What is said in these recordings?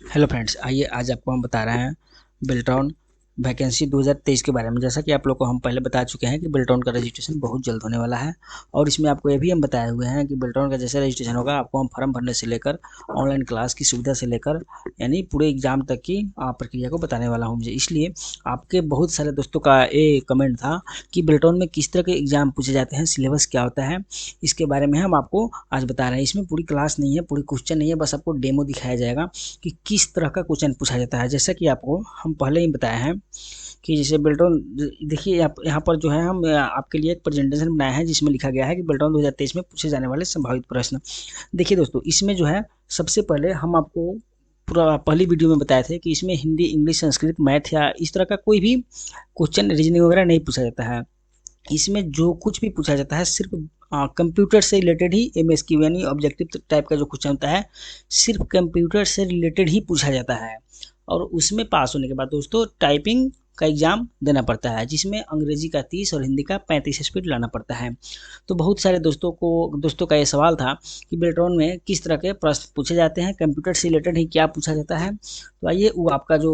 Hello friends, आइए आज आपको हम बता रहे हैं बिल्टॉन वैकेंसी 2023 के बारे में। जैसा कि आप लोग को हम पहले बता चुके हैं कि बिल्टॉन का रजिस्ट्रेशन बहुत जल्द होने वाला है और इसमें आपको ये भी हम बताए हुए हैं कि बिल्टॉन का जैसे रजिस्ट्रेशन होगा आपको हम फॉर्म भरने से लेकर ऑनलाइन क्लास की सुविधा से लेकर यानी पूरे एग्जाम तक की प्रक्रिया को बताने वाला हूँ मुझे। इसलिए आपके बहुत सारे दोस्तों का ये कमेंट था कि बिल्टॉन में किस तरह के एग्जाम पूछे जाते हैं, सिलेबस क्या होता है, इसके बारे में हम आपको आज बता रहे हैं। इसमें पूरी क्लास नहीं है, पूरी क्वेश्चन नहीं है, बस आपको डेमो दिखाया जाएगा कि किस तरह का क्वेश्चन पूछा जाता है। जैसा कि आपको हम पहले ही बताए हैं कि जैसे बिल्टॉन, देखिए यहाँ पर जो है हम आपके लिए एक प्रेजेंटेशन बनाए हैं जिसमें लिखा गया है कि बिल्टॉन 2023 में पूछे जाने वाले संभावित प्रश्न। देखिए दोस्तों, इसमें जो है सबसे पहले हम आपको पूरा पहली वीडियो में बताए थे कि इसमें हिंदी, इंग्लिश, संस्कृत, मैथ या इस तरह का कोई भी क्वेश्चन, रीजनिंग वगैरह नहीं पूछा जाता है। इसमें जो कुछ भी पूछा जाता है सिर्फ कंप्यूटर से रिलेटेड ही MSQ यानी ऑब्जेक्टिव टाइप का जो क्वेश्चन होता है सिर्फ कंप्यूटर से रिलेटेड ही पूछा जाता है। और उसमें पास होने के बाद दोस्तों टाइपिंग का एग्जाम देना पड़ता है जिसमें अंग्रेजी का 30 और हिंदी का 35 स्पीड लाना पड़ता है। तो बहुत सारे दोस्तों का ये सवाल था कि बिल्टॉन में किस तरह के प्रश्न पूछे जाते हैं, कंप्यूटर से रिलेटेड ही क्या पूछा जाता है। तो आइए वो आपका जो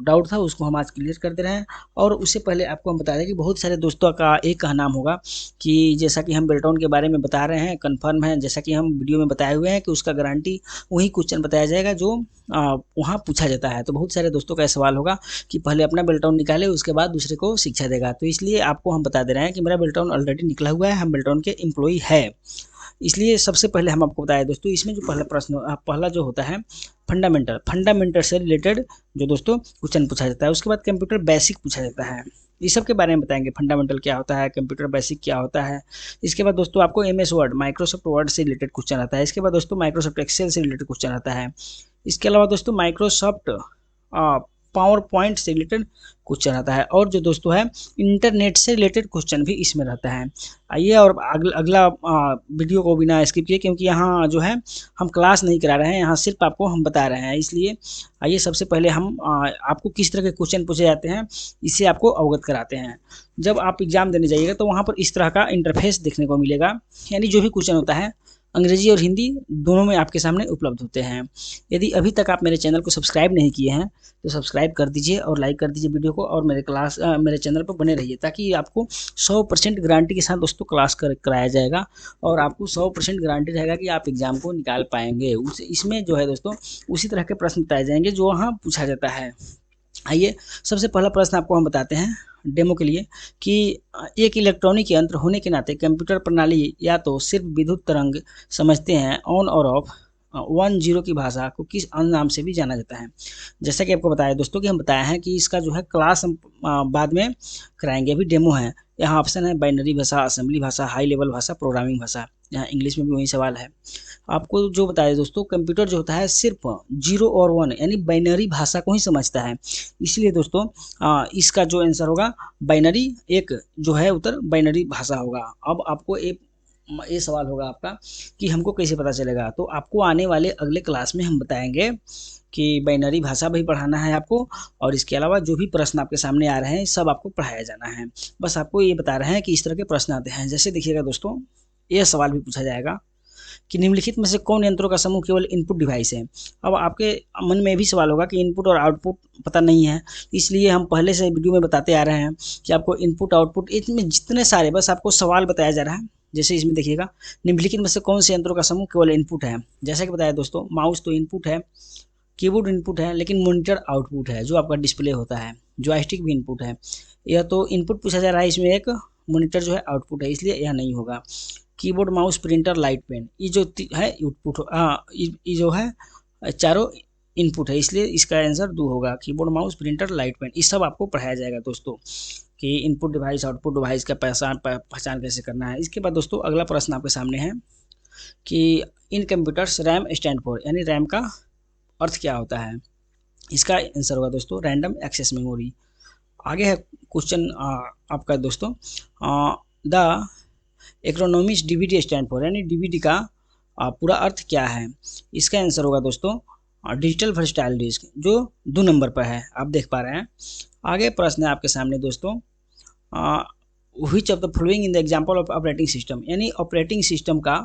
डाउट था उसको हम आज क्लियर कर दे रहे हैं। और उससे पहले आपको हम बता दें कि बहुत सारे दोस्तों का एक कहनाम होगा कि जैसा कि हम बिल्टॉन के बारे में बता रहे हैं, कन्फर्म है, जैसा कि हम वीडियो में बताए हुए हैं कि उसका गारंटी वही क्वेश्चन बताया जाएगा जो वहाँ पूछा जाता है। तो बहुत सारे दोस्तों का सवाल होगा कि पहले अपना बिल्टॉन निकाले उसके बाद दूसरे को शिक्षा देगा। तो इसलिए आपको हम बता दे रहे हैं कि मेरा बिल्टॉन ऑलरेडी निकला हुआ है, हम बिल्टॉन के एम्प्लॉई है। इसलिए सबसे पहले हम आपको बताएं दोस्तों, इसमें जो पहला प्रश्न पहला जो होता है फंडामेंटल से रिलेटेड जो दोस्तों क्वेश्चन पूछा जाता है। उसके बाद कंप्यूटर बेसिक पूछा जाता है। इस सब के बारे में बताएंगे, फंडामेंटल क्या होता है, कंप्यूटर बेसिक क्या होता है। इसके बाद दोस्तों आपको MS वर्ड, माइक्रोसॉफ्ट वर्ड से रिलेटेड क्वेश्चन आता है। इसके बाद दोस्तों माइक्रोसॉफ्ट एक्सेल से रिलेटेड क्वेश्चन आता है। इसके अलावा दोस्तों माइक्रोसॉफ्ट पावर पॉइंट से रिलेटेड क्वेश्चन आता है। और जो दोस्तों है इंटरनेट से रिलेटेड क्वेश्चन भी इसमें रहता है। आइए और अगला वीडियो को बिना स्किप किए, क्योंकि यहाँ जो है हम क्लास नहीं करा रहे हैं, यहाँ सिर्फ आपको हम बता रहे हैं। इसलिए आइए सबसे पहले हम आपको किस तरह के क्वेश्चन पूछे जाते हैं इसे आपको अवगत कराते हैं। जब आप एग्जाम देने जाइएगा तो वहाँ पर इस तरह का इंटरफेस देखने को मिलेगा, यानी जो भी क्वेश्चन होता है अंग्रेजी और हिंदी दोनों में आपके सामने उपलब्ध होते हैं। यदि अभी तक आप मेरे चैनल को सब्सक्राइब नहीं किए हैं तो सब्सक्राइब कर दीजिए और लाइक कर दीजिए वीडियो को, और मेरे चैनल पर बने रहिए ताकि आपको 100% गारंटी के साथ दोस्तों क्लास कराया जाएगा और आपको 100% गारंटी रहेगा कि आप एग्जाम को निकाल पाएंगे। इसमें जो है दोस्तों उसी तरह के प्रश्न बताए जाएंगे जो वहाँ पूछा जाता है। आइए सबसे पहला प्रश्न आपको हम बताते हैं डेमो के लिए कि एक इलेक्ट्रॉनिक यंत्र होने के नाते कंप्यूटर प्रणाली या तो सिर्फ विद्युत तरंग समझते हैं, ऑन और ऑफ 1-0 की भाषा को किस अन्य नाम से भी जाना जाता है। जैसा कि आपको बताया दोस्तों कि हम बताया है कि इसका जो है क्लास हम बाद में कराएंगे, अभी डेमो है। यहाँ ऑप्शन है बाइनरी भाषा, असेंबली भाषा, हाई लेवल भाषा, प्रोग्रामिंग भाषा। यहाँ इंग्लिश में भी वही सवाल है। आपको जो बताया दोस्तों कंप्यूटर जो होता है सिर्फ 0 और 1 यानी बाइनरी भाषा को ही समझता है। इसलिए दोस्तों इसका जो आंसर होगा बाइनरी, एक जो है उत्तर बाइनरी भाषा होगा। अब आपको ये सवाल होगा आपका कि हमको कैसे पता चलेगा। तो आपको आने वाले अगले क्लास में हम बताएंगे कि बाइनरी भाषा भी पढ़ाना है आपको, और इसके अलावा जो भी प्रश्न आपके सामने आ रहे हैं सब आपको पढ़ाया जाना है। बस आपको ये बता रहे हैं कि इस तरह के प्रश्न आते हैं। जैसे देखिएगा दोस्तों, यह सवाल भी पूछा जाएगा कि निम्नलिखित में से कौन यंत्रों का समूह केवल इनपुट डिवाइस है। अब आपके मन में भी सवाल होगा कि इनपुट और आउटपुट पता नहीं है, इसलिए हम पहले से वीडियो में बताते आ रहे हैं कि आपको इनपुट आउटपुट इसमें जितने सारे, बस आपको सवाल बताया जा रहा है। जैसे इसमें देखिएगा निम्नलिखित में से कौन से यंत्रों का समूह केवल इनपुट है। जैसा कि बताया दोस्तों माउस तो इनपुट है, कीबोर्ड इनपुट है, लेकिन मॉनिटर आउटपुट है जो आपका डिस्प्ले होता है। जॉयस्टिक भी इनपुट है। यह तो इनपुट पूछा जा रहा है, इसमें एक मॉनिटर जो है आउटपुट है, इसलिए यह नहीं होगा। Keyboard, mouse, printer, light, pen, ये जो है आउटपुट, ये जो है चारों इनपुट है, इसलिए इसका आंसर 2 होगा। Keyboard, mouse, printer, light, pen, ये सब आपको पढ़ाया जाएगा दोस्तों कि इनपुट डिवाइस आउटपुट डिवाइस का पहचान कैसे करना है। इसके बाद दोस्तों अगला प्रश्न आपके सामने है कि in computers RAM stand for, यानी रैम का अर्थ क्या होता है। इसका आंसर होगा दोस्तों रैंडम एक्सेस मेमोरी। आगे है क्वेश्चन आपका दोस्तों, द एक्रोनॉमिक्स DVD स्टैंड फॉर, यानी DVD का पूरा अर्थ क्या है। इसका आंसर होगा दोस्तों डिजिटल वर्सटाइल डिस्क, जो 2 नंबर पर है, आप देख पा रहे हैं। आगे प्रश्न है आपके सामने दोस्तों, which of the following in the example of operating system, यानी ऑपरेटिंग सिस्टम का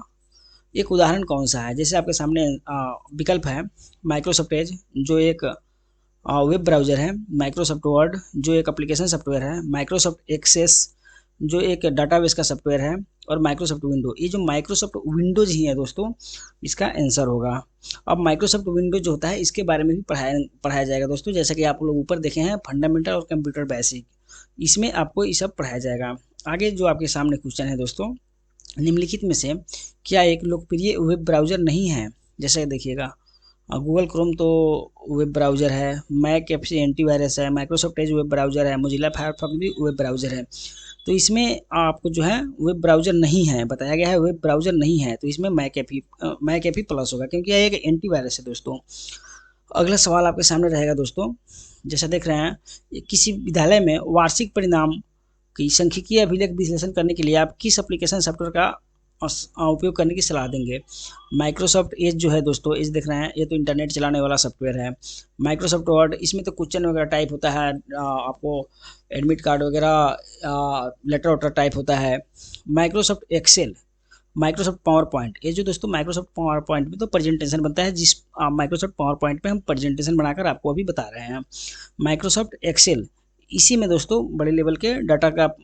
एक उदाहरण कौन सा है, जैसे आपके सामने विकल्प है माइक्रोसॉफ्ट एज जो एक वेब ब्राउज़र है, माइक्रोसॉफ्ट वर्ड जो एक एप्लीकेशन सॉफ्टवेयर है, माइक्रोसॉफ्ट एक्सेस जो एक डाटाबेस का सॉफ्टवेयर है, और माइक्रोसॉफ्ट विंडो। ये जो माइक्रोसॉफ्ट विंडोज ही है दोस्तों, इसका आंसर होगा। अब माइक्रोसॉफ्ट विंडोज जो होता है इसके बारे में भी पढ़ाया जाएगा दोस्तों, जैसा कि आप लोग ऊपर देखे हैं फंडामेंटल और कंप्यूटर बेसिक, इसमें आपको ये सब पढ़ाया जाएगा। आगे जो आपके सामने क्वेश्चन है दोस्तों, निम्नलिखित में से क्या एक लोकप्रिय वेब ब्राउज़र नहीं है। जैसे देखिएगा गूगल क्रोम तो वेब ब्राउज़र है, मैक एफसी एंटीवायरस है, माइक्रोसॉफ्ट एज वेब ब्राउज़र है, मोजिला फायरफॉक्स भी वेब ब्राउज़र है। तो इसमें आपको जो है वेब ब्राउज़र नहीं है, बताया गया है वेब ब्राउज़र नहीं है, तो इसमें मैक एफी प्लस होगा, क्योंकि यह एक एंटीवायरस है दोस्तों। अगला सवाल आपके सामने रहेगा दोस्तों, जैसा देख रहे हैं किसी विद्यालय में वार्षिक परिणाम की सांख्यिकीय अभिलेख विश्लेषण करने के लिए आप किस एप्लीकेशन सॉफ्टवेयर का उपयोग करने की सलाह देंगे। माइक्रोसॉफ्ट एज जो है दोस्तों, एज देख रहे हैं ये तो इंटरनेट चलाने वाला सॉफ्टवेयर है। माइक्रोसॉफ्ट वर्ड, इसमें तो क्वेश्चन वगैरह टाइप होता है, आपको एडमिट कार्ड वगैरह लेटर वेटर टाइप होता है। Microsoft Excel, Microsoft PowerPoint, ये जो दोस्तों माइक्रोसॉफ्ट पावर पॉइंट में तो प्रेजेंटेशन बनता है, जिस माइक्रोसॉफ्ट पावर पॉइंट पे हम प्रेजेंटेशन बनाकर आपको अभी बता रहे हैं। माइक्रोसॉफ्ट एक्सेल, इसी में दोस्तों बड़े लेवल के डाटा का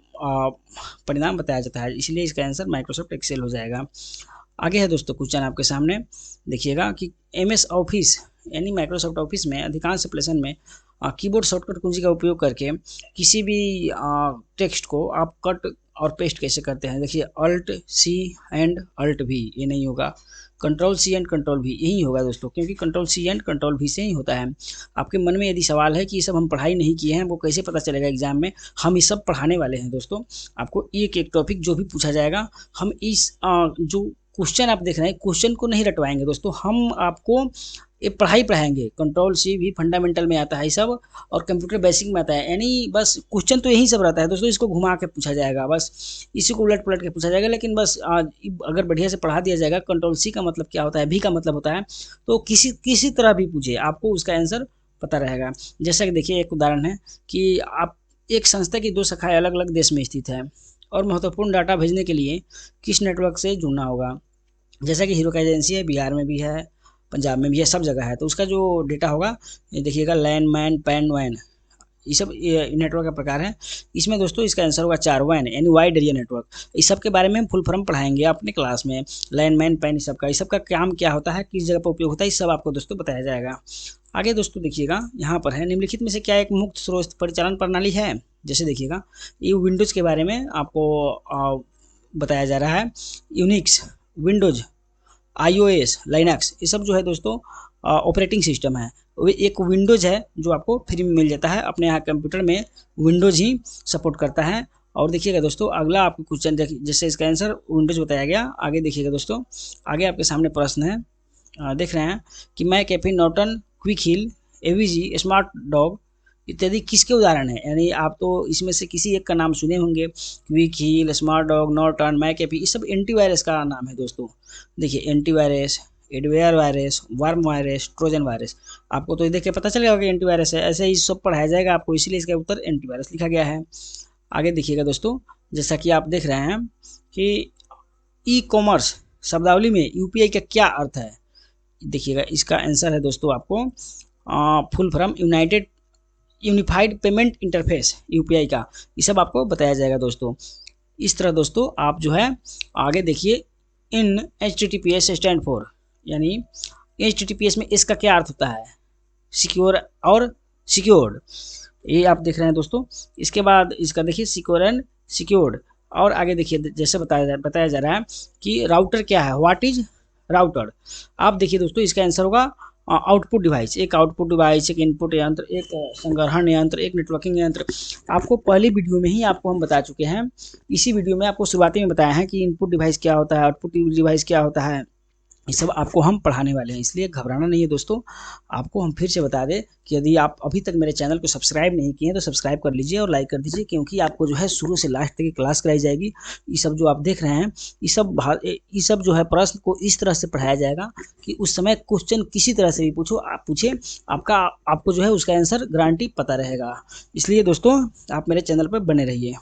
परिणाम बताया जाता है, इसलिए इसका आंसर माइक्रोसॉफ्ट एक्सेल हो जाएगा। आगे है दोस्तों क्वेश्चन आपके सामने, देखिएगा कि एमएस ऑफिस यानी माइक्रोसॉफ्ट ऑफिस में अधिकांश एप्लीकेशन में कीबोर्ड शॉर्टकट कुंजी का उपयोग करके किसी भी टेक्स्ट को आप कट और पेस्ट कैसे करते हैं। देखिए अल्ट सी एंड अल्ट भी, ये नहीं होगा, कंट्रोल सी एंड कंट्रोल भी यही होगा दोस्तों, क्योंकि कंट्रोल सी एंड कंट्रोल भी से ही होता है। आपके मन में यदि सवाल है कि ये सब हम पढ़ाई नहीं किए हैं, वो कैसे पता चलेगा एग्जाम में, हम ये सब पढ़ाने वाले हैं दोस्तों। आपको एक एक टॉपिक जो भी पूछा जाएगा, हम इस जो क्वेश्चन आप देख रहे हैं क्वेश्चन को नहीं रटवाएंगे दोस्तों, हम आपको ये पढ़ाई पढ़ाएंगे। कंट्रोल सी भी फंडामेंटल में आता है सब, और कंप्यूटर बेसिक में आता है, यानी बस क्वेश्चन तो यही सब रहता है दोस्तों। इसको घुमा के पूछा जाएगा, बस इसी को उलट पलट के पूछा जाएगा, लेकिन बस अगर बढ़िया से पढ़ा दिया जाएगा कंट्रोल सी का मतलब क्या होता है, भी का मतलब होता है, तो किसी तरह भी पूछे आपको उसका आंसर पता रहेगा। जैसा कि देखिए एक उदाहरण है कि आप एक संस्था की दो शाखाएं अलग अलग देश में स्थित है और महत्वपूर्ण डाटा भेजने के लिए किस नेटवर्क से जुड़ना होगा। जैसा कि हीरो का एजेंसी है, बिहार में भी है, पंजाब में भी है, सब जगह है, तो उसका जो डेटा होगा ये देखिएगा लैन मैन पैन वैन, ये सब नेटवर्क का प्रकार है। इसमें दोस्तों इसका आंसर होगा 4 वैन यानी वाइड एरिया नेटवर्क। इस सब के बारे में हम फुल फॉर्म पढ़ाएंगे अपने क्लास में, लैन मैन पैन इस सब का काम क्या होता है, किस जगह पर उपयोग होता है, इस सब आपको दोस्तों बताया जाएगा। आगे दोस्तों देखिएगा यहाँ पर है, निम्नलिखित में से क्या एक मुक्त स्रोत परिचालन प्रणाली है। जैसे देखिएगा ये विंडोज के बारे में आपको बताया जा रहा है, यूनिक्स, विंडोज, iOS, लाइनक्स, ये सब जो है दोस्तों ऑपरेटिंग सिस्टम है। एक विंडोज है जो आपको फ्री में मिल जाता है, अपने यहाँ कंप्यूटर में विंडोज ही सपोर्ट करता है। और देखिएगा दोस्तों अगला आपको क्वेश्चन जैसे इसका आंसर विंडोज बताया गया। आगे देखिएगा दोस्तों, आगे आपके सामने प्रश्न है, देख रहे हैं कि McAfee, Norton, Quick Heal, AVG, Smart Dog इत्यादि किसके उदाहरण है। यानी आप तो इसमें से किसी एक का नाम सुने होंगे, Quick Heal, Smart Dog, Norton, McAfee, ये सब एंटीवायरस का नाम है दोस्तों। देखिए antivirus, adware virus, worm virus, Trojan virus, आपको तो ये देख के पता चलेगा कि एंटीवायरस है, ऐसे ही सब पढ़ाया जाएगा आपको, इसीलिए इसका उत्तर एंटीवायरस लिखा गया है। आगे देखिएगा दोस्तों, जैसा कि आप देख रहे हैं कि ई कॉमर्स शब्दावली में यूपीआई का क्या अर्थ है। देखिएगा इसका आंसर है दोस्तों आपको full form unified payment interface, UPI का, ये सब आपको बताया जाएगा दोस्तों। इस तरह दोस्तों आप जो है आगे देखिए, इन HTTPS स्टैंड फॉर, यानी HTTPS में इसका क्या अर्थ होता है, सिक्योर और सिक्योर्ड, ये आप देख रहे हैं दोस्तों। इसके बाद इसका देखिए सिक्योर एंड सिक्योर्ड, और आगे देखिए जैसे बताया जा रहा है कि राउटर क्या है, व्हाट इज राउटर। आप देखिए दोस्तों इसका आंसर होगा आउटपुट डिवाइस, एक आउटपुट डिवाइस, एक इनपुट यंत्र, एक संग्रहण यंत्र, एक नेटवर्किंग यंत्र। आपको पहली वीडियो में ही आपको हम बता चुके हैं, इसी वीडियो में आपको शुरुआती में बताया है कि इनपुट डिवाइस क्या होता है, आउटपुट डिवाइस क्या होता है, ये सब आपको हम पढ़ाने वाले हैं, इसलिए घबराना नहीं है दोस्तों। आपको हम फिर से बता दें कि यदि आप अभी तक मेरे चैनल को सब्सक्राइब नहीं किए हैं तो सब्सक्राइब कर लीजिए और लाइक कर दीजिए, क्योंकि आपको जो है शुरू से लास्ट तक की क्लास कराई जाएगी। ये सब जो आप देख रहे हैं ये सब जो है प्रश्न को इस तरह से पढ़ाया जाएगा कि उस समय क्वेश्चन किसी तरह से भी पूछे आपको जो है उसका आंसर गारंटी पता रहेगा। इसलिए दोस्तों आप मेरे चैनल पर बने रहिए।